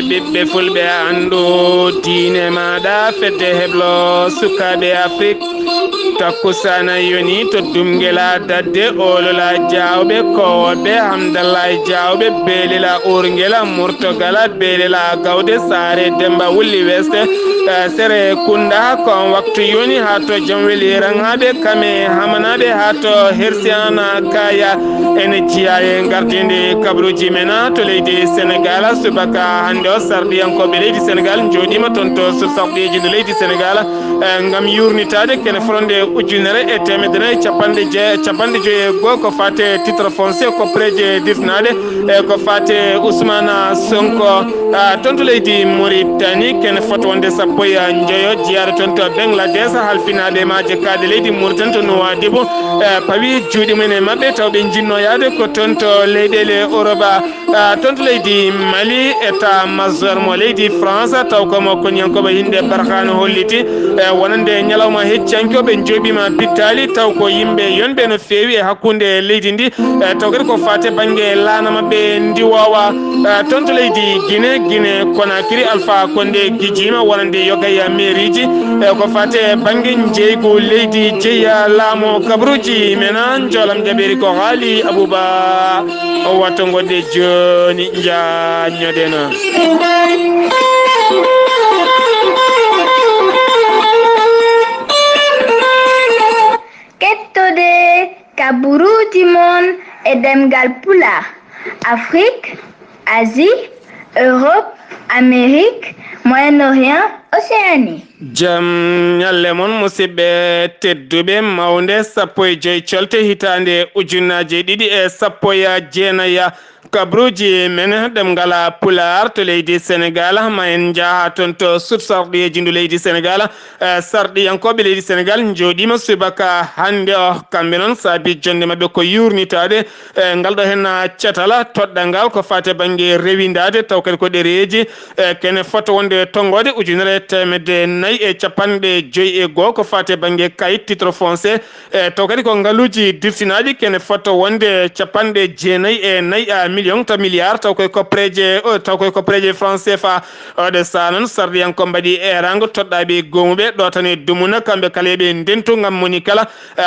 ɓiɓɓe fulɓe andu diine maɗa fedde heblo sukaɓe Afrique takkusana yoni to dumgela dadde olola jawɓe kowoɓe hamdallah jawɓe beelila urgela murtogala beelila gawde saare demba wulli weste sere kunda kon waktu yoni ha to jamweli rangaɓe kame hamanaɓe ha to hersiana kaya ene jiyaye gardinde kabruji mena to leydi Sénégal subaka hande o sardiyankoɓe leydi Sénégal joɗima toon to sarɗiji no leydi Sénégal gam yurnitade kene fronde ujunere e temedere capanɗe joyi e goho ko fate titre foncier ko préje dirnade e ko fate Ousmane Sonko toon to leydi Mauritanie kene foti wonde sappo e joyo jeyade toon to Bangladesh halfinade maje kade leydi Mauritanie to Nouadhibou pawi juuɗe mumen e mabɓe tawɓe jinnoyade ko toon to leyɗele Europe toon to leydi Mali état major mo leydi France taw komo koniyankoɓe yimɓe Barkhane holliti wonande ñalawma heccankoɓe jooɓima bittali taw ko yimɓe yonɓe no feewi e hakkude leydi ndi taw kadi ko fate banggue laana mabɓe ndi wawa toon to leydi Guinée Conakry Alpha Condé gijima wonande yogaya mairiji ko fate banggue jeygu leydi jeeya laamo kabruji mena jolam jaɓeri ko haali Abouba watto godde joni jañodeno kettode kaburuji mon e demgal pula Afrique, Asie, Europe, Amérique, Moyen-Orient, Océanie. Jam nyalle mon musidɓe tedduɓe mawde sappo e joyi colte hitande ujunnaje ɗiɗi e sappo e jeenaya kabruji men ɗemgala pular to leydi Sénégal ma en jaaha toon to sutsarɗiyeji ndu leydi Sénégal sarɗiyankoɓe leydi Sénégal joɗima subaka hande o kamɓe noon saabi jonde mabɓe ko yurnitade ngal ɗo hen catala toɗɗal ngal ko fate banggue rewindade taw kadi ko ɗereji kene foto wonde tongode ujunere temedde nayyi e capanɗe joyi e goho ko fate banggue kayit titre foncier taw kadi ko ngaluji dirtinaɗi kene foto wonde capanɗe jeenayyi e nayyi million to milliard taw koy ko préje France CFA de sanon sardiyanko mbaɗi erango toɗɗaɓe gomuɓe ɗo tan e dumuna kamɓe kala ɓe ndentu gam moni kala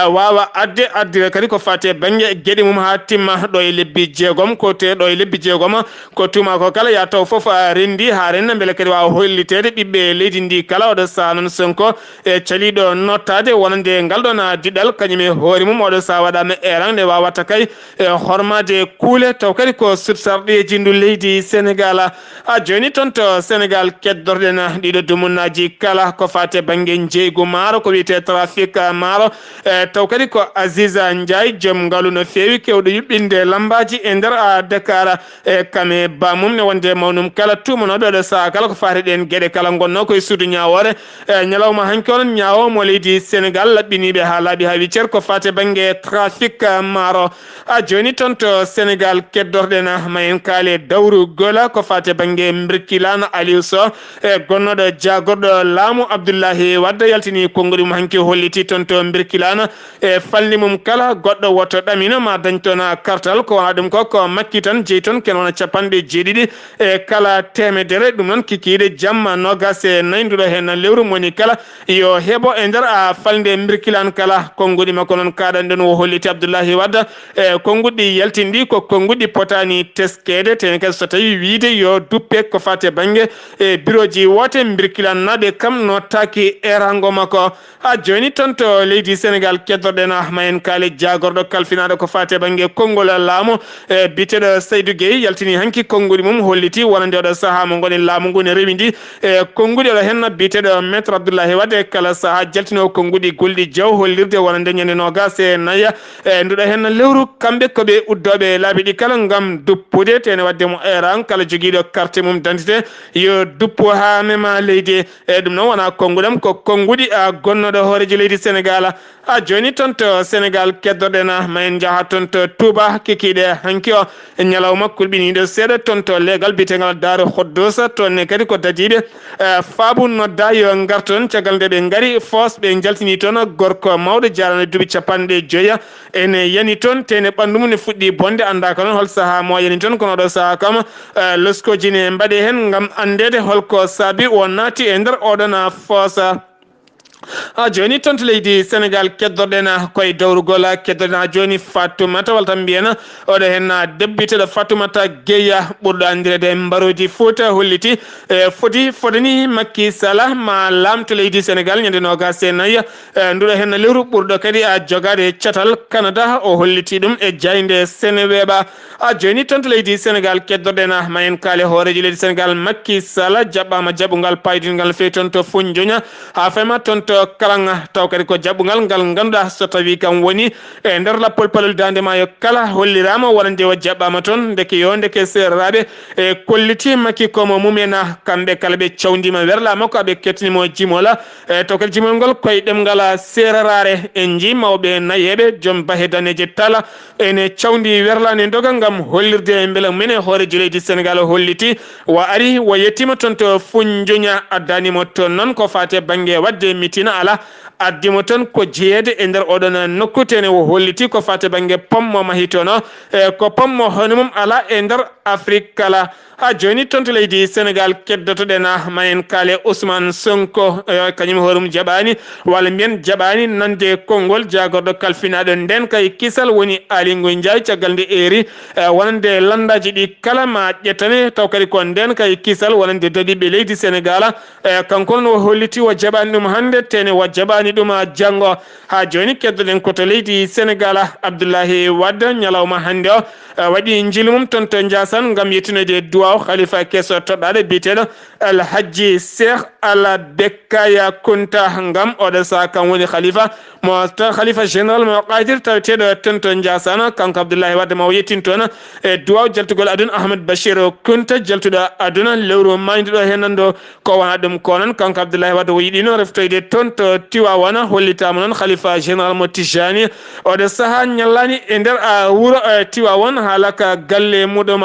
wawa addire kadi ko fate banggue gueɗe mum ha timma ɗo e lebbi jeegom ko te ɗo e lebbi jeegom ko tuma ko kala ya taw foof rendi ha renna beele kadi wawa hollitede ɓiɓɓe leydi ndi kala oɗo sanon Sonko e caliɗo nottade wonande ngal ɗon diɗal kañum e hoore mum oɗo sa waɗama eran nde wawata kay hormade kuule taw kadi ko sutsarɗeji ndu leydi Sénégal joni toon to Sénégal keddorɗen ɗiɗo dumunnaji kala ko fate banggue jeygu maaro ko wiyete trafic maaro taw kadi ko Aziza Ndiaye joom ngaalu no feewi kewɗo yuɓɓinde lambaji e nder Dakar kame bamum ne wonde mawnum kala tumanoɗo ɗo saha kala ko fate ɗen gueɗe kala gonno koye suudu ñawore ñalawma hanki onon ñawomo leydi Sénégal laɓɓiniɓe ha laaɓi ha wiccer ko fate banggue trafic maaro joni toon to Sénégal keddorɗen ma en kaale dawru gola ko fate banggue birkilana Aliou Sow gonnoɗo jagorɗo laamu Abdoulahi Wade yaltini konngol mum hanki holliti toon to birkilana falli mum kala goɗɗo woto ɗamina ma dañ toon kartal ko wona ɗum ko makki tan jeeyi toon ken wona capanɗe jeeɗiɗi e kala temedere ɗum noon kikiɗe jamma nogas e nayyi nduɗo hen lewru moni kala yo heeɓo e nder falde birkilane kala konguɗi makko noon kaɗan ɗen o holliti Abdoulahi Wade konguɗi yaltindi ko konguɗi potani teskede tene kadi so tawi wiide yo duppe ko fate banggue e bureau ji wote birkilannaɓe kam nottaki erango makko joni toon to leydi Sénégal keddorɗen ma en kaali jagorɗo kalfinaɗo ko fate banggue konngol laamu biteɗo Seydou Gueye yaltini hanki konguɗi mum holliti wonande oɗo saaha mo goni laamu ngu ne rewidi konguɗi oɗo hen biteɗo maître Abdoulahi Wade kala saaha jaltino konguɗi golɗi jaw hollirde wonande ñande nogas e nayya nduɗo hen lewru kamɓe koɓe uddoɓe laabi ɗi kala gam duppude tene wadde mo eran kala joguiɗo carte mum d'identité yo duppo ha mema leydi ɗum noon wona konguɗam ko konguɗi gonnoɗo hooreji leydi Sénégal joni toon to Sénégal keddorɗen ma en jaaha toon to Touba kikiɗe hanki o ñalawma kulɓiniɗo seeɗa toon to leegal bitegal Daaru Khoudoss toonne kadi ko nodiɓe faabu nodda yo garton caggal nde ɓe ngari fos ɓe jaltini toon gorko mawɗo jarano duuɓi 50 ene yani toon tene ɓandu mum ne fuɗɗi bonde andaka noon hol saaha mo yani toon kono ɗo saaha kam loskoji ne mbaɗe hen gam andede holko saabi o naati e nder oɗon foosa joni toon to leydi Sénégal keddorɗen koye dawrugol keddorɗen joni Fatoumata walla tan mbiyana oɗo hen débbiteɗo Fatoumata Gueye ɓurɗo andirede mbaroji Fouta holliti fodani Macky Sall ma lamto leydi Sénégal ñande nogas e nayyi nduɗo hen lewru ɓurɗo kadi jogade catal Canada o holliti ɗum e jayde Seneweb joni toon to leydi Sénégal keddorɗen ma en kaale hooreji leydi Sénégal Macky Sall jaɓɓama jaɓɓugal paydingal fewi toon to Foundiougne ha fema toon to Karanga taw kadi ko jaɓɓugal ngal ganduɗa so tawi kam woni e nder lappol palol dande maayo kala hollirama wonande o jaɓɓama toon ndeke serraɓe e kolliti Macky komo mumen kamɓe kala ɓe cawdima werla makko aɓe kettinimo jimola taw kadi jimol ngol koye ɗemgal serarare en ji mawɓe nayeɓe joom bahe daneje tala ene cawdi werlani doga gam hollirde beela mene hooreji leydi Sénégal holliti wa ari wo yettima toon to Foundiougne addanimo toon noon ko fate banggue wadde mitina ala addimo toon ko jeeyede e nder oɗon nokku tene o holliti ko fate banggue pommo mahitono ko pommo hono mum ala e nder Afrique kala joni toon to leydi Sénégal keddotoɗen ma en kaale Ousmane Sonko kañum hoorum jaɓani walla mbiyen jaɓani nande konngol jagorɗo kalfinaɗo nden kay kisal woni Aly Ngouille Ndiaye caggal nde eri wonande landaji ɗi kala ma ƴettane taw kadi ko nden kay kisal wonande dadiɓe leydi Sénégal kanko noon o holliti o jaɓani ɗum hande tene o jaɓani ɗum janggo ha joni keddoɗen koto leydi Sénégal Abdoulaye Wade ñalawma hande o waɗi jilmum toon to Ndiassane gam yettinode duwaw khalifa kesso toɗɗaɗo biteɗo Alhaji Cheikh Ala Bekkaya Kunta gam oɗo saha kam woni khalifa général mo qadir taweteɗo toon to Ndiassane kanko Abdoulaye Wade ma o yettin toon e duwaw jaltugol aduna Ahmed Bachir Kunta jaltuɗo aduna lewru mayduɗo henando ko wona ɗum ko noon kanko Abdoulaye Wade o yiɗino reftoyde toon to Tivaouane hollitama noon khalifa général mo Tijani oɗo saha ñallani e nder wuuro Tivaouane haalaka galle muɗum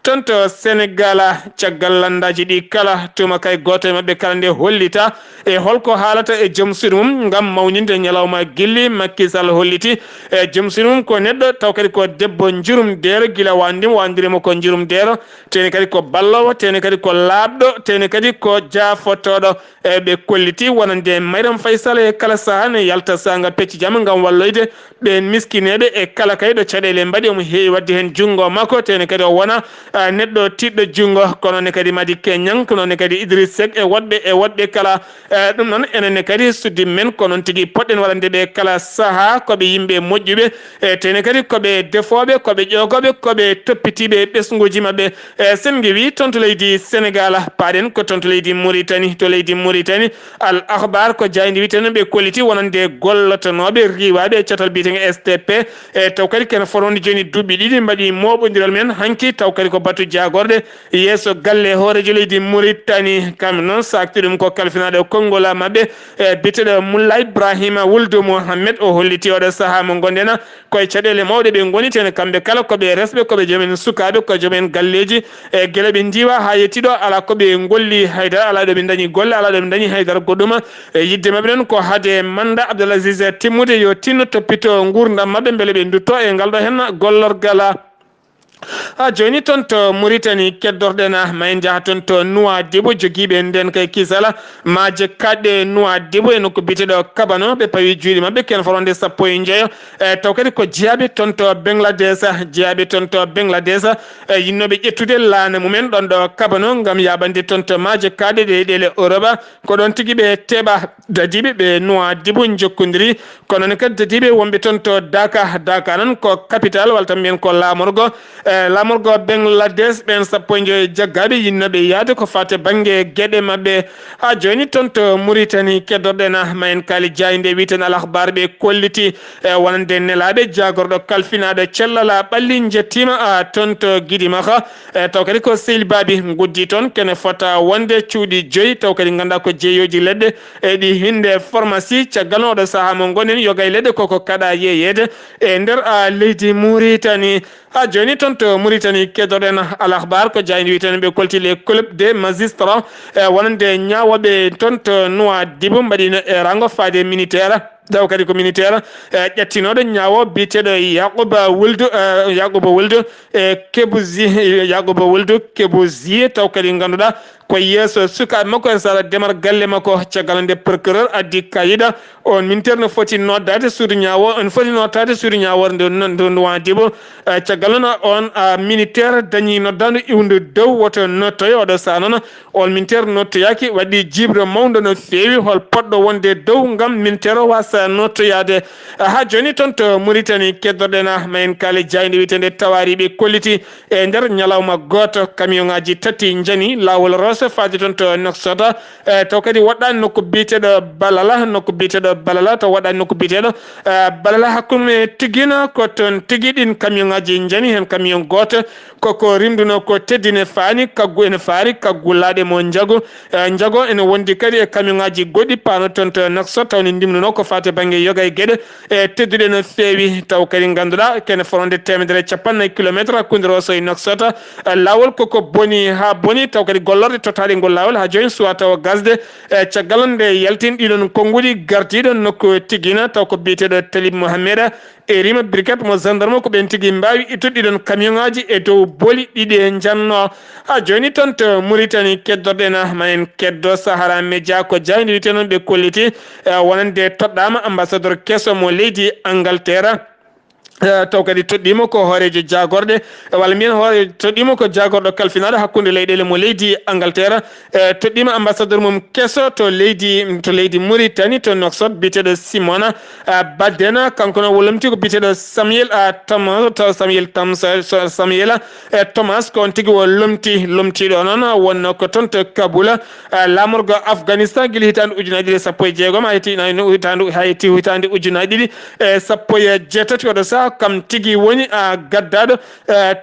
toon to Sénégal caggal landaji ɗi kala tuma kay goto e mabɓe kala nde hollita e holko haalata e joom suudu mum gam mawninde ñalawma gilli Macky Sall holliti e joom suudu mum ko neɗɗo taw kadi ko debbo jurum deero gila wandimo wandirimo ko jurum deero tene kadi ko ballowo tene kadi ko laaɓɗo tene kadi ko jaafotoɗo e ɓe kolliti wonande Mariame Faye Sall e kala saaha ne yalta sanga pecci jaam gam walloyde ɓe miskineɓe e kala kay ɗo caɗele mbaɗi omo heewi wadde hen jungo makko tene kadi o wona neɗɗo tiɗɗo jungo kono ne kadi Madi Keñang kono ne kadi Idriss Seck e woɗɓe kala ɗum noon enenne kadi suddi men kono tigui poɗɗen waɗande ɓe kala saaha koɓe yimɓe moƴƴuɓe e tene kadi koɓe defoɓe koɓe ƴogoɓe koɓe toppitiɓe ɓesguji mabɓe sen gewi toon to leydi Sénégal paɗen ko toon to leydi Mauritanie Al Akhbar ko jaydi witeno ɓe kolliti wonande gollotonoɓe riwaɓe catal mbiyetego STP e taw kadi ken foronde joni duuɓi ɗiɗi mbaɗi moɓodiral men hanki taw kadi ko batu jagorde yeeso galle hoorejo leydi Mauritanie kam noon sakti ɗum ko kalfinaɗo konngol mabɓe e biteɗo Moulay Ibrahima Wuldu Mohammed o holliti oɗo saaha mo gonɗen koye caɗele mawɗe ɓe goni tene kamɓe kala koɓe resɓe koɓe joomen sukaɓe ko joomen galleji e gueɗe ɓe diwa ha yettiɗo ala koɓe golli haydara ala ɗo ɓe dañi golle ala ɗo ɓe dañi haydara goɗɗum e yidde mabɓe ɗon ko haade manda Abdoulaziz timmude yo tinno toppito gurdam mabɓe beele ɓe dutto e ngal ɗo hen gollorgal joni toon to Mauritanie keddorɗen ma en jaaha toon to Nouadhibou joguiɓe nden kay kisala maaje kaɗɗe Nouadhibou e nokko biteɗo Kabano ɓe pawi juuɗe mabɓe ken foronde 19 taw kadi ko jeeyaɓe toon to Bangladesh yinnoɓe ƴettude laana mumen ɗon ɗo Kabano gam yaɓande toon to maaje kaɗɗe ɗe ɗele Europe ko ɗon tigui ɓe teeɓa dadiɓe ɓe Nouadhibou jokkodiri kono ne kadi dadiɓe wonɓe toon to Dhaka noon ko capital walla tan mbiyen ko lamorgo Bangladesh ɓen 19 jaggaɓe yinnoɓe yaade ko fate banggue gueɗe mabɓe ha joni toon to Mauritanie keddorɗen ma en kaali jayde witen Al Akhbar ɓe kolliti wonande nelaɓe jagorɗo kalfinaɗo cellala ɓalli jettima toon to Guidimaha taw kadi ko Seyli Baby guddi toon kene fota wonde cuuɗi joyyi taw kadi ganduɗa ko jeeyoji leɗɗe e ɗi hinde pharmacie caggal oɗo saaha mo gonen yogay leɗɗe koko kaɗa yeyede e nder leydi Mauritanie ha joni ton to Mauritanie kedoɗen al akhbar ko jayni witen ɓe kolti les club des magistrats wonande ñawoɓe ton to Nouadhibou mbaɗino e rango faade militaire daw kadi ko militaire ƴettinoɗo ñaawo biteɗo Yakuba Wuldu Kebouzi taw kadi ganduɗa ko yeeso sukaɓe makko en sara demar galle makko caggal nde procureur addi kayida on militaire no foti noddade suudu ñaawo on foti nottade suudu ñaworde nde Nouadhibou caggal noon on militaire dañi noddadu iwde dow woto nottoyo oɗo sa noon on militaire nottoyaki waɗi jibre mawdo no feewi hol poɗɗo wonde dow gam militaire o wasa nottoyade ha joni toon to Mauritanie keddoɗen ma en kaali jayde witende tawariɓe kolliti e nder ñalawma goto camion ngaji tati jani lawol Rosso faade toon to Nouakchott taw kadi waɗɗani nokku biteɗo Balala taw waɗɗani nokku biteɗo Balala hakkude tiguina ko toon tigui ɗin camion ngaji jani hen camion goto koko rimduno ko teddine faani kaggu ene faari kaggulaɗe mo jago ene wondi kadi e camion ngaji goɗɗi pano toon to Nouakchott tawni ndimnuno ko fate banggue yoga e gueɗe tedduɗe no feewi taw kadi ganduɗa kene fonde 150 kilométre hakkude Rosso e Nouakchott lawol koko boni ha boni taw kadi gollorde tottaɗe ngol lawol ha joni suwa taw gasde caggal nde yaltin ɗiɗon konguɗi gardiɗo nokku tiguina taw ko biteɗo Talib Mohamed e rima brigade mo gendarme ko ɓen tigui mbawi ittude ɗiɗon camion ngaji e dow booli ɗiɗi e janno ha joni toon to Mauritanie keddoɗen ma en keddo Sahara Média ko jayde wite noon ɓe kolliti wonande toɗɗama ambassadeur kesso mo leydi Angleterre taw kadi toɗɗima ko hoorejo jagorɗe walla mbiyen hoore toɗɗima ko jagorɗo kalfinaɗo hakkude leyɗele mo leydi Angleterre toɗɗima ambassadeur mum kesso to leydi Mauritanie to Nouakchott biteɗo Simona Badena kanko no wolomti ko biteɗo Samuel Thomas ko on tigui o lomtiɗo noon wonno ko toon to Kaboul lamorgo Afghanistan guila hitande ujunaje ɗiɗi sappo e jeegom ha yetti hitande ujunaje ɗiɗi sappo e jeetati oɗo saha kam tigui woni gaddaɗo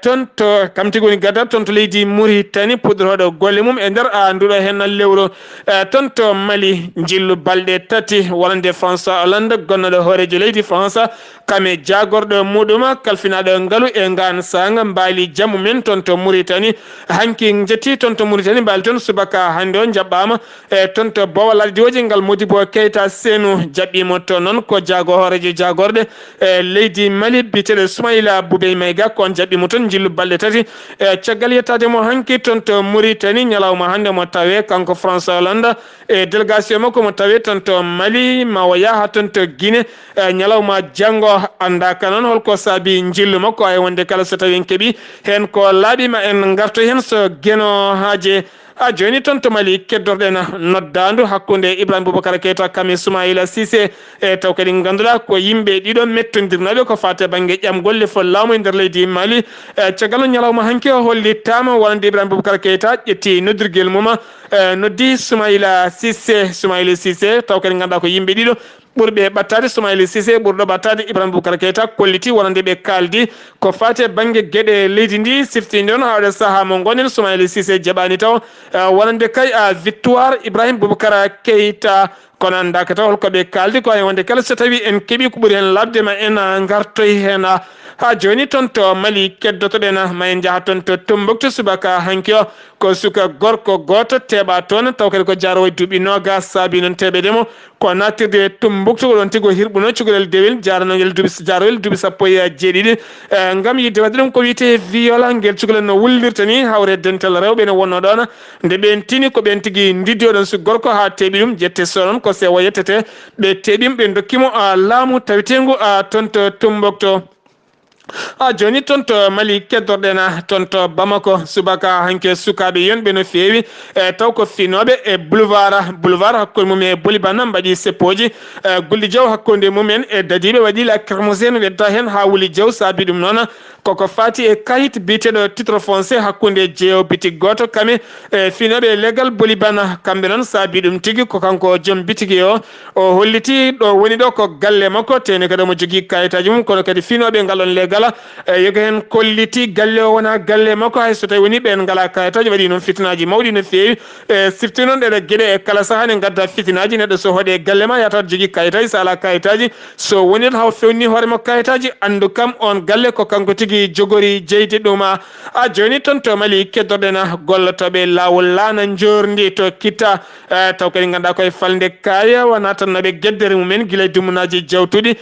toon to leydi Mauritanie puɗɗoroɗo golle mum e nder nduɗo hen lewru toon to Mali jillu balɗe tati wonande François Hollande gonnoɗo hoorejo leydi France kame jagorɗo muɗum kalfinaɗo ngaalu e ngan sanga mbaali jammu men toon to Mauritanie hanki jetti toon to Mauritanie mbaali toon subaka hande o jaɓɓama toon to Bawal Aldioji ngal Modibo Keita Sénou jaɓɓimo to noon ko jago hoorejo jagorɗe leydi Mali biteɗo Soumaïla Boubey Maïga ko on jaɓɓimo toon jillu balɗe tati caggal yettade mo hanki toon to Mauritanie ñalawma hande mo tawe kanko François Hollande e délégation makko mo tawe toon to Mali ma o yaha toon to Guinée ñalawma janggo andaka noon holko saabi jillu makko ay wonde kala so tawi en keeɓi hen ko laaɓima en garto hen so gueno haaje ha joni toon to Mali keddorɗen noddandu hakkude Ibrahima Boubacar Keita kame Soumaïla Cissé taw kadi ganduɗa ko yimɓe ɗiɗo mettodirnaɓe ko fate banggue ƴamgolle fo laamu e nder leydi Mali caggal ñalawma hanki o hollitama wonande Ibrahima Boubacar Keita ƴetti noddirguel mum noddi Soumaïla Cissé taw kadi ganduɗa ko yimɓe ɗiɗo ɓurɓe ɓattade Soumaïla Cissé ɓurɗo ɓattade Ibrahima Boubacar Keita kolliti wonande ɓe kaldi ko fate banggue gueɗe leydi ndi siftinde on hawɗe saaha mo gonen Soumaïla Cissé jaɓani taw wonande kay victoire Ibrahima Boubacar Keita kono andaka taw holkoɓe kaldi ko ay wonde kala so tawi en keeɓi ko ɓuuri hen labde ma en gartoy hen ha joni toon to Mali keddotoɗen ma en jaaha toon to Tombouctou subaka hanki o ko suka gorko goto teeɓa toon taw kadi ko jaarowo duuɓi nogas saabi noon teɓedemo ko nattirde Tombouctou ko ɗon tigui o hirɓuno cukalel dewel jarowel duuɓi sappo e jeeɗiɗi gam yidde wadde ɗum ko wiyete viol guel cukalel no wullirta ni hawre dental rewɓe ne wonno ɗon nde ɓen tini ko ɓen tigui diddoɗon so gorko ha teeɓi ɗum jette sonon ko sewo yettete ɓe teeɓim ɓe dokkimo laamu tawitengu toon to Tombouctou joni toon to Mali keddorɗen toon to Bamako subaka hanke sukaɓe yonɓe no feewi taw ko finoɓe e boulevard hakkude mum e Bolibana mbaɗi seppoji Gulli Diaw hakkude mumen e dadiɓe waɗi la kermosène wedda hen ha Wuli Diaw saabi ɗum noon koko fati e kayit biteɗo titre foncier hakkude jeeyo bitig goto kame finoɓe leggal Bolibana kamɓe noon saabi ɗum tigui ko kanko joom bitigui o holliti ɗo woni ɗo ko galle makko tene kadi omo jogui kayitaji mum kono kadi finoɓe ngal on leggal Sénégal yoga hen kolliti galle o wona galle makko hay so tawi woni ɓen ngala kayitaji waɗi noon fitinaji mawɗi no feewi sirti noon ɗeɗe gueɗe e kala saaha ne gadda fitinaji neɗɗo so hooɗe galle ma yatawa jogui kayitaji so ala kayitaji so woni haw fewni hoorema kayitaji andu kam on galle ko kanko tigui jogori jeydi ɗuma a joni toon to Mali keddorɗena gollotoɓe lawol laana jordi to kitta taw kadi ganduɗa koye falde kaya wona tan noɓe gueddere mumen guila dumunaji jawtuɗi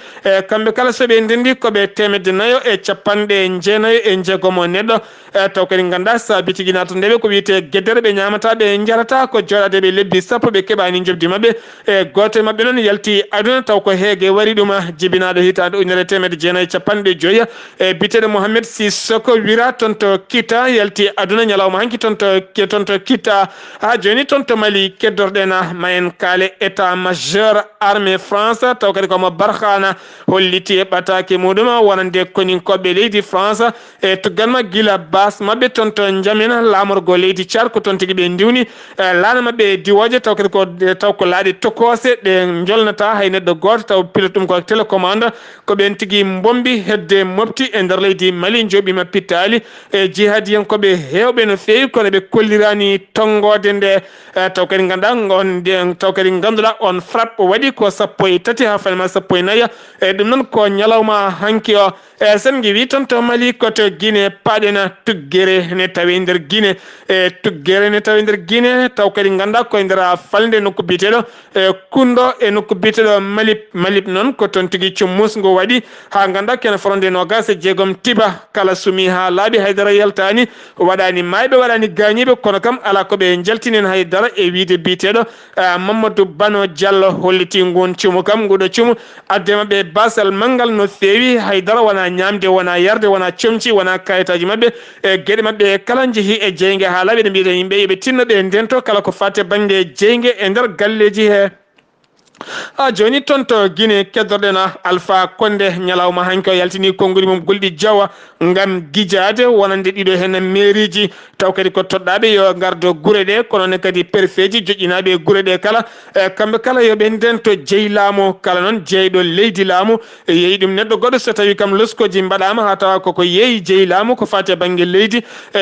kamɓe kala soɓe ndendi koɓe 149 neɗɗo taw kadi ganduɗa saabi tigui nato ndeɓe ko wiyete gueddere ɓe ñamata ɓe jarata ko joɗade ɓe lebbi sappo ɓe keɓani jobdi mabɓe goto e mabɓe noon yalti aduna taw ko heege wari ɗum jibinaɗo hitande 1950 biteɗo Mouhamed Sissoko wira toon to Kita yalti aduna ñalawma hanki toon to Kita ha joni toon to Mali keddorɗena ma en kaale état majeur armée France taw kadi komo Barkhana holliti e ɓatake muɗum wonande koninkoɓe leydi France e tugganma gila bas mabɓe toon to jamina lamorgo leydi Tchad ko toon tigui ɓe ndiwni laana mabɓe diwoje taw kadi ko laaɗi tokose ɗe jolnata hay neɗɗo goto taw pilote ɗum ko télécommande ko ɓen tigui bombi hedde mofti e nder leydi Mali joɓima pittali e jihadiyankoɓe hewɓe no fewi kono ɓe kollirani tongode nde taw kadi ganduɗa taw kadi ganduɗa on frappe waɗi ko 13 ha fanima 14 e ɗum noon ko ñalawma hanki o sen wi toon to Mali koto Guinée paɗena tuggere ne tawi nder Guinée tuggere ne tawi nder Guinée taw kadi ganduɗa koye nder falde nokku biteɗo kundo e nokku biteɗo Malip noon ko toon tigui cummus ngo waɗi ha ganduɗa kene fronde nogas e jeegom tiba kala sumi ha laaɓi haydara yaltani waɗani mayɓe waɗani gañiɓe kono kam ala koɓe jaltinen haydara e wiide biteɗo Mamadou Bano Diallo holliti ngun cumu kam nguɗo cumu addema ɓe basal manggal no fewi haydara wona ñamde wona yarde wona comci wona kayitaji mabɓe e gueɗe mabɓe kala jeehi e jeygue ha laaɓi ɗe mbiɗen yimɓe yoɓe tinno ɓe ndento kala ko fate banggue jeygue e nder galleji he joni toon to Guinée keddorɗena Alpha Condé ñalawma hanki o yaltini konnguli mum Gulɗi Diawa ngam guijade wonande ɗiɗo hen mairie ji taw kadi ko toɗɗaɓe yo gardo guure ɗe kono ne kadi préfet ji joƴƴinaɓe guure ɗe kala kamɓe kala yoɓe ndento jeeyi laamu kala noon jeeyɗo leydi laamu yeeyi ɗum neɗɗo goɗɗo so tawi kam loskoji mbaɗama ha tawa koko yeeyi jeeyi laamu ko fate banggue leydi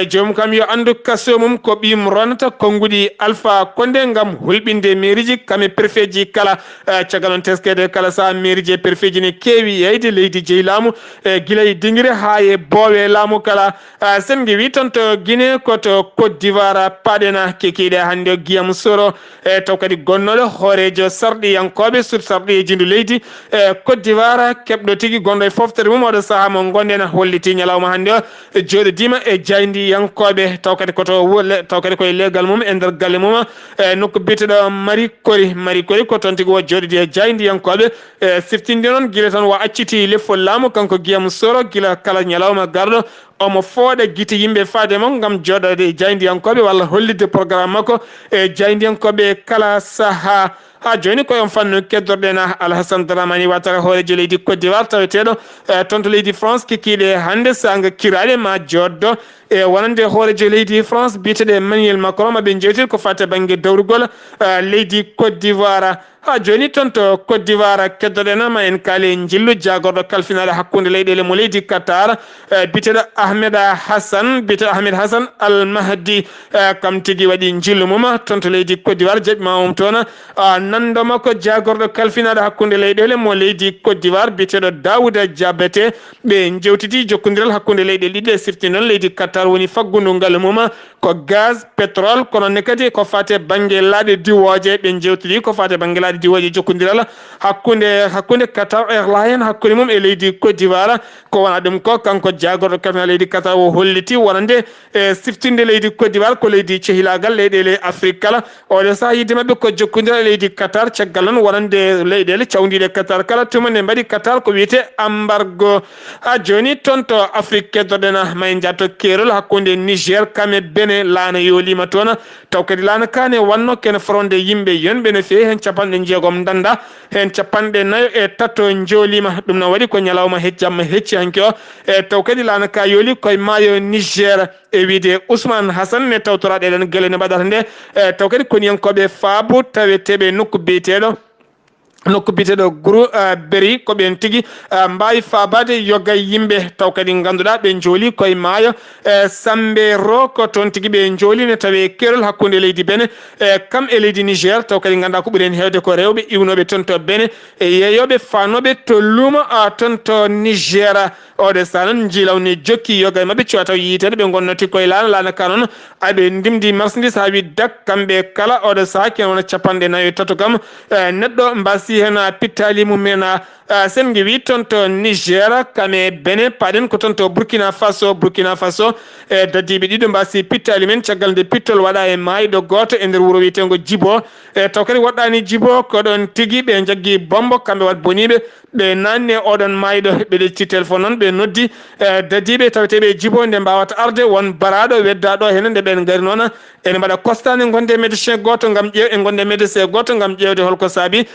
jomum kam yo andu kaso mum ko ɓim ronata konnguli Alpha Condé ngam hulɓinde mairie ji kamɓe préfet ji kala caggal on teskede kala sa mairie je préfet ji ne keewi yeyde leydi jeeyi laamu guila e dinguire ha e boowe laamu kala sen wi toon to Guinée koto Côte d'Ivoire paɗena kekiɗe hande Guillaume Soro taw kadi gonnoɗo hoorejo sarɗiyankoɓe sur sarɗi jindu leydi Côte d'Ivoire keɓɗo tigui gonɗo e foftere mum oɗo saaha mo gonɗen holliti ñalawma hande o joɗodima e jaydiyankoɓe taw kadi koye legal mum e nder galle mum nokko biteɗo Marie Cory ko toon tigui wo joɗidi e jaydiyankoɓe siftinde noon guila tan wo acciti leffol laamu kanko Guillaume Soro guila kala ñalawma garɗo omo fooɗa guite yimɓe faade mo ngam joɗade e jaydiyankoɓe walla hollidde programme makko e jaydiyankoɓe kala saaha ha joni koyon fannu keddorɗena Alassane Dramani Ouattara hoorejo leydi Côte d'Ivoire taweteɗo toon to leydi France kikiɗe hande sanga kiraɗe ma joddo e wonande hoorejo leydi France biyeteɗo Emmanuel Macron maɓe jewtiri ko fate banggue dawrugol leydi Côte d'Ivoire ha joni toon to Côte d'Ivoire keddoɗena ma en kaali jillu jagorɗo kalfinaɗo hakkude leyɗele mo leydi Qatar biteɗo Ahmed Hassan Al Mahdi kam tigui waɗi jillu mum toon to leydi Côte d'Ivoire jaɓɓima mum toon nando makko jagorɗo kalfinaɗo hakkude leyɗele mo leydi Côte d'Ivoire biteɗo Daouda Diabaté ɓe jewtiti jokkodiral hakkude leyɗele ɗiɗi e sirti noon leydi Qatar woni faggudungal mum ko gaz pétrole kono ne kadi ko fate banggue laaɗe diwoje ɓe jewtidi ko fate banggue laaɗe diwoje jokkodiral hakkude Qatar Airlines hakkude mum e leydi Côte d'Ivoire ko wona ɗum ko kanko jagorɗo kalfinaɗo leydi Qatar o holliti wonande e siftinde leydi Côte d'Ivoire ko leydi cehilagal leyɗele Afrique kala oɗo saaha yidde mabɓe ko jokkodiral leydi Qatar caggal noon wonande leyɗele cawdiɗe Qatar kala tumande mbaɗi Qatar ko wiyete embargo ha joni toon to Afrique keddoɗena may jatto kerol hakkude Niger kame Benin laana yolima toon taw kadi laana kane wanno kene fronde yimɓe yonɓe no fewi hen capanɗe jeegom danda hen capanɗe nayo e tatto jolima ɗum no waɗi ko ñalawma jamma hecci hanki o e taw kadi laana ka yooli koye maayo Niger e wiide Ousmane Hassan ne tawtoraɗe ɗen guele ne mbaɗata nde taw kadi koniyankoɓe faabu taweteɓe nokku biyeteɗo nokku biteɗo guru beri ko ɓen tigui mbawi fabade yoga yimɓe taw kadi ganduɗa ɓe jooli koye maayo sambe ro ko toon tigui ɓe jooli ne tawe kerol hakkude leydi Benin kam e leydi Niger taw kadi ganduɗa ko ɓuuren hewde ko rewɓe iwnoɓe toon to Benin e yeeyoɓe fanoɓe to luumo toon to Niger oɗe saha noon jiilawni jokki yoga e mabɓe cuwa taw yitede ɓe gonnoti koye lana ka noon aɓe ndimdi marchandise ha wi dak kamɓe kala oɗo saha ken wona capanɗe nayyi tato kam neɗɗo mbasi hen pittali mumen sen wi toon to Niger kame Benin paɗen ko toon to Burkina Faso e dadiɓe ɗiɗo mbasi pittali men caggal nde pittol waɗa e mayiɗo goto e nder wuuro wiyetengo Djibo taw kadi woɗɗani Djibo ko ɗon tigui ɓe jaggui bombo kamɓe wat boniɓe ɓe nanni oɗon mayiɗo ɓe ɗecci téléphone noon ɓe noddi dadiɓe taweteɓe Djibo nde mbawata arde won baraɗo weddaɗo hen nde ɓen gari noon ene mbaɗa costane gonde médecin goto gam ƴewde holko saabi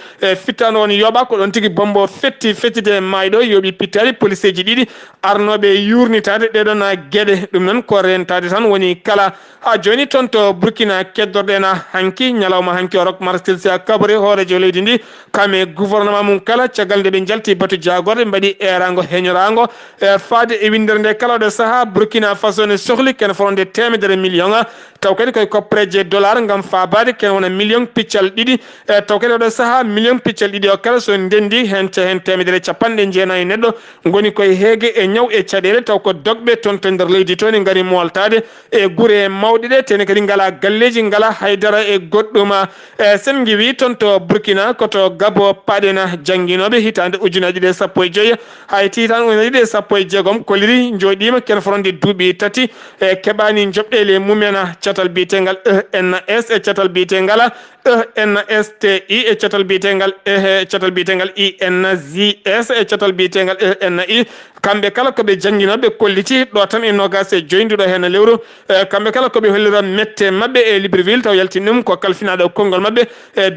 fittano on yooɓa ko ɗon tigui bombo fettide mayiɗo yooɓi pittali police ji ɗiɗi arnoɓe yurnitade ɗeɗon gueɗe ɗum noon ko rentade tan woni kala ha joni toon to Burkina keddorɗen hanki ñalawma hanki o rok marstil sa kaboré hoorejo leydi ndi kame gouvernement mum kala caggal nde ɓe jalti batu jagorde mbaɗi erago heñorago faade e windere nde kala ɗo saaha Burkina Faso ne sohli ken fonde temedere million taw kadi koye koppreje dollar gam fabade ken wona million piccal ɗiɗi taw kadi oɗo saaha million piccal ɗiɗi o kala so ndendi hen temedere capanɗe jeenayyi neɗɗo goni koye heege e ñaw e caɗele taw ko dogɓe toon to nder leydi to ne gaari moltade e guure mawɗe ɗe tene kadi ngala galleji ngala haydara e goɗɗum sen giwi toon to Burkina koto Gabo paɗena jangguinoɓe hitande ujunaji ɗe sappo e joyyi hay titan ujunaji ɗe sappo e jeegom koliri joɗima ken foronde duuɓi tati e keɓani joɓɗele mumen catal biyetengal ENS e catal biyetengal ENSTI e catal biyetengal catal biyetengal INJS e catal biyetengal ENI kamɓe kala koɓe jangguinoɓe kolliti ɗo tan e nogas e joydiɗo hen lewru kamɓe kala koɓe hollira mette mabɓe e Libreville taw yaltini ɗum ko kalfinaɗo konngol mabɓe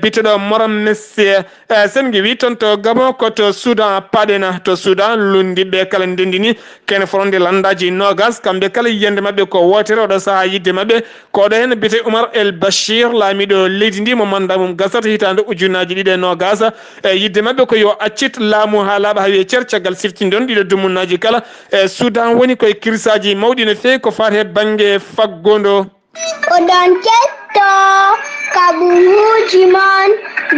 biteɗo moram monsieur sen wi toon to Gabon koto Soudan paɗena to Soudan lundiɓe kala ndendini kene foronde landaji nogas kamɓe kala yiyande mabɓe ko wotere oɗo saaha yidde mabɓe koɗo hen bite Oumar El Bachir laamiɗo leydi ndi mo manda mum gasata hitande ujunaji ɗiɗi e nogas yidde mabɓe ko yo accit laamu ha laaɓa ha wiye cer caggal siftinde on ɗiɗo dumunnaji kala Soudan woni koye kirsaji mawɗi no fewi ko fate banggue faggodo oɗon ketto kaburuji mon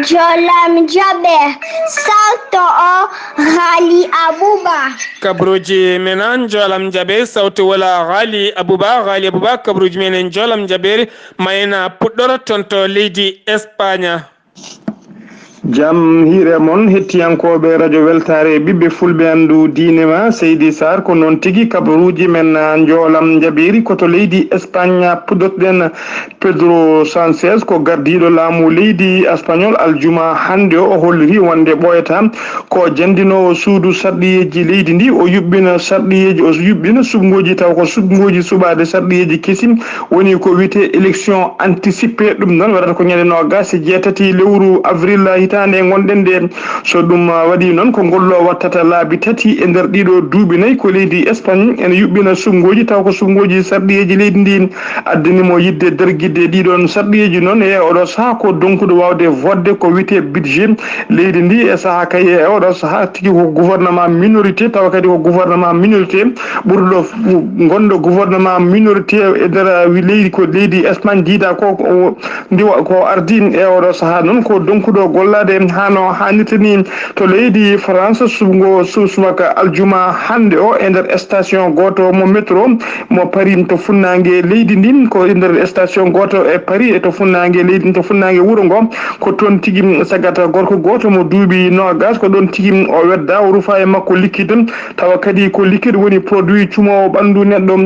Jolam Jaber sawto o Ghali Abouba kabruji menen Jolam Jaber sawto wala Ghali Abouba kabruji menen Jolam Jaber mayna puɗɗoro toon to leydi Espagne. Jam hiire moon hettiyankoɓe radio weltare ɓiɓɓe fulɓe andu dinema Seydi Sarr ko noon tigui kabaruji men Jolam Jaberi koto leydi Espagne puɗɗotoɗen Pedro Sanchez ko gardiɗo laamu leydi espagnol aljuma hande o holliri wonde ɓoyata ko jandinowo suudu sarɗiyeji leydi ndi o yuɓɓina sarɗiyeji o yuɓɓina suɓgoji taw ko suɓgoji suɓade sarɗiyeji kesim woni ko wiyete élection anticipé ɗum noon waɗata ko ñande nogas e jeetati lewru avril hitande gonɗen nde so ɗum waɗi noon ko gollo wattata laabi tati e nder ɗiɗo duuɓi nayyi ko leydi Espagne ene yuɓɓina suɓgoji taw ko suɓgoji sarɗiyeji leydi ndi addanimo yidde darguidde ɗiɗon sarɗiyeji noon e oɗo saaha ko donkude wawde vodde ko wiyete budget leydi ndi e saaha kay e oɗo saaha tigui ko gouvernement minorité tawa kadi ko gouvernement minorité ɓurɗo gonɗo gouvernement minorité e nder leydi ko leydi Espagne jiida ko ndiwa ko ardi e oɗo saaha noon ko donkuɗo gollade hano hannirta ni to leydi France subaka aljuma hande o e nder station goto mo métro mo Paris to funnangue leydi ndi ko e nder station goto e Paris e to funnangue leydi to funnangue wuuro ngo ko toon tigui sagata gorko goto mo duuɓi nogas ko ɗon tigui o wedda o rufa e makko liquide tawa kadi ko liquide woni produit cumowo ɓandu neɗɗo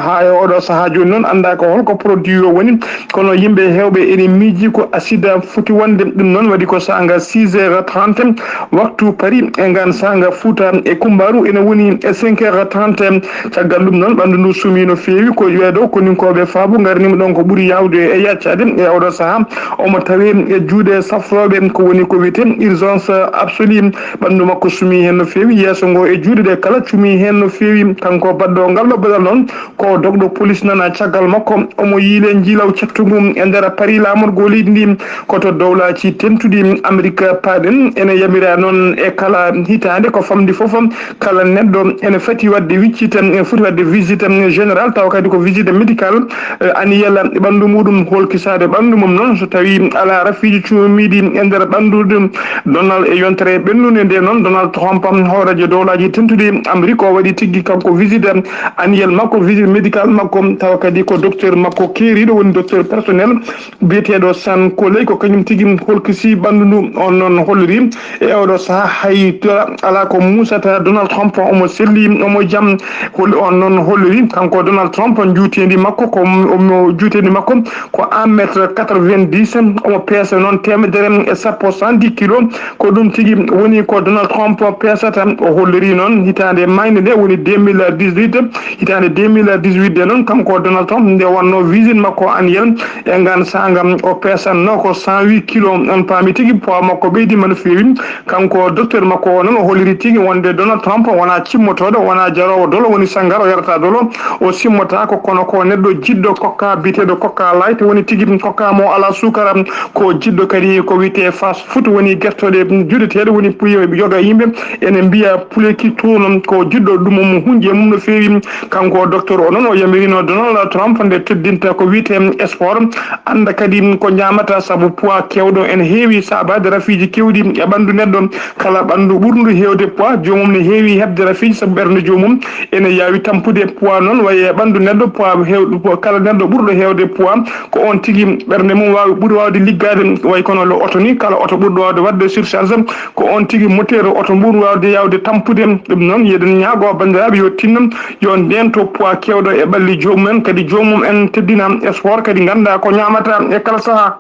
ha e oɗo saaha joni noon anda ko holko produit o woni kono yimɓe hewɓe ene miiji ko acide foti wonde ɗum noon waɗi ko sanga 6h30 waktu Paris e ngan sanga Fouta e Kumbaru ene woni e 5h30 caggal ɗum noon ɓandu ndu suumi no fewi ko weeɗo koninkoɓe faabu garnima ɗon ko ɓuuri yawde e yaccade e oɗo saaha omo tawe e juuɗe safroɓe ko woni ko wiyete urgence absolue ɓandu makko suumi hen no fewi yesso ngo e juuɗe ɗe kala cuumi hen no fewi kanko badɗo ngalɗo badal noon ko dogɗo police nana caggal makko omo yiile jiilaw cettugum e nder Paris lamorgo leydi ndi koto dowlaci tentuɗi Amérique paɗen ene yamira noon e kala hitande ko famdi foof kala neɗɗo ene fati wadde wiccita foti wadde visite général taw kadi ko visite médical annuel ɓandu muɗum holkisade ɓandu mum noon so tawi ala rafiji cuumiɗi e nder ɓandude donal e yontere ɓennude nde noon Donald Trump horaje dowlaji tentude Amérique o waɗi tigui kanko visite annuel makko visite médical makko tawa kadi ko docteur makko keeriɗo woni docteur personnel biyeteɗo San Koley ko kañum tigui holkisi ɓandu ndu on noon holliri e oɗo saaha hay ala ko musata Donald Trump omo selli omo jaam on noon holliri kanko Donald Trump juutendi makko ko omo juutendi makko ko 1m90 omo peesa noon 110 kilo ko ɗum tigui woni ko Donald Trump peesata o holliri noon hitande mayde nde woni 2018 hitande 2018 de noon kanko Donald Trump nde wonno visite makko annuel e ngan sangam o peesanno ko 108 kilo on paami tigui poids makko ɓeydima no fewi kanko docteur makko o noon o holliri tigui wonde Donald Trump wona cimmotoɗo wona jarowo dolo woni sangar o yarata dolo o simmota ko kono ko neɗɗo jiɗɗo kokka biteɗo kokka light woni tigui kokka mo ala sukara ko jiɗɗo kadi ko wiyete fast food woni guertoɗe juɗeteɗe woni puyi yoga yimɓe ene mbiya puleki tourno ko jiɗɗo ɗum mo hunji e mum no fewi kanko docteur o noon o yamirino Donald Trump nde teddinta ko wiyete sport anda kadi ko ñamata saabu poids kewɗo ene heewi sabade rafiji kewɗi e ɓandu neɗɗo kala ɓandu ɓurdu hewde poids jomum ne heewi hebde rafiji saabu ɓerde jomum ene yawi tampude poids noon waye ɓandu neɗɗo poids hewɗo kala neɗɗo ɓurɗo hewde poids ko on tigui ɓerde mum wawi ɓuuri wawde liggade way kono le auto ni kala auto ɓurɗo wawde wadde surcharge ko on tigui moteur auto ɓuuri wawde yawde tampude ɗum noon yeɗen ñaago bandiraɓe yo tinno yo ndento poids kewɗo e ɓalli jomumen kadi jomum en teddina sport kadi ganda ko ñamata e kala saaha.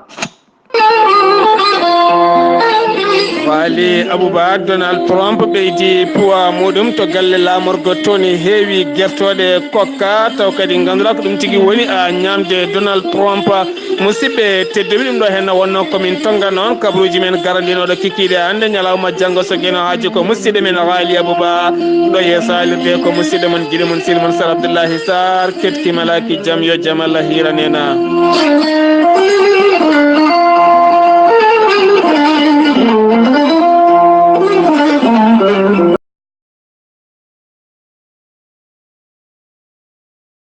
Wali Abouba Donald Trump ɓeydi poids muɗum to galle lamorgo toni heewi guertoɗe kokka taw kadi ganduɗa ko ɗum tigui woni a ñamde Donald Trump musidɓe tedduɓe ɗum ɗo hen wonno komin tonga noon kabaruji men garandinoɗo kikiɗe hande ñalawma janggo so gueno haji ko musidɗo men Wali Abouba ɗo yeesalirde ko musidɗo mon guiɗo mon sirmon Sar Abdoullahi Sarr kettimalaki jaam yo jaam Allah hiranena.